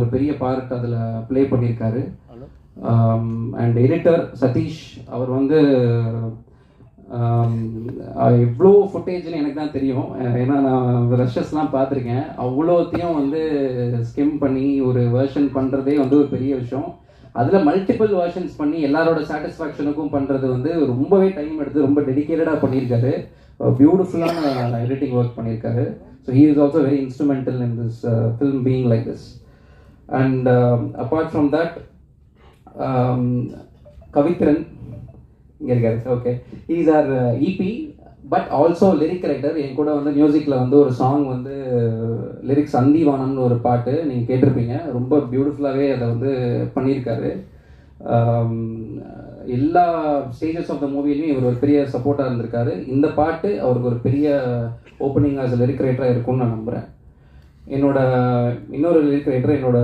ஒரு பெரிய பார்ட் அதில் ப்ளே பண்ணியிருக்காரு. அண்ட் எடிட்டர் சதீஷ் அவர் வந்து எவ்வளோ ஃபுட்டேஜ்னு எனக்கு தான் தெரியும். ஏன்னா நான் ரஷஸ்லாம் பார்த்துருக்கேன். அவ்வளோத்தையும் வந்து ஸ்கிம் பண்ணி ஒரு வேர்ஷன் பண்ணுறதே வந்து ஒரு பெரிய விஷயம். அதில் மல்டிபிள் வேர்ஷன்ஸ் பண்ணி எல்லாரோட சாட்டிஸ்ஃபேக்ஷனுக்கும் பண்ணுறது வந்து ரொம்பவே டைம் எடுத்து ரொம்ப டெடிக்கேட்டடாக பண்ணியிருக்காரு. பியூட்டிஃபுல்லான எடிட்டிங் ஒர்க் பண்ணியிருக்காரு. So he is also very instrumental in this film being like this. And apart from that Kavithran இங்கே இருக்காரு. ஓகே, இஸ் ஆர் இபி பட் ஆல்சோ லிரிக் ரைட்டர். என் கூட வந்து மியூசிக்கில் வந்து ஒரு சாங் வந்து லிரிக்ஸ் அந்திவானம்னு ஒரு பாட்டு நீங்கள் கேட்டிருப்பீங்க. ரொம்ப பியூட்டிஃபுல்லாகவே அதை வந்து பண்ணியிருக்காரு. எல்லா ஸ்டேஜஸ் ஆஃப் த மூவிலையும் இவர் ஒரு பெரிய சப்போர்ட்டாக இருந்திருக்காரு. இந்த பாட்டு அவருக்கு ஒரு பெரிய ஓப்பனிங் ஆஸ் லிரிக் ரைட்டராக இருக்கும்னு நான் நம்புகிறேன். இன்னொரு லிரிக் ரைட்டர் என்னோட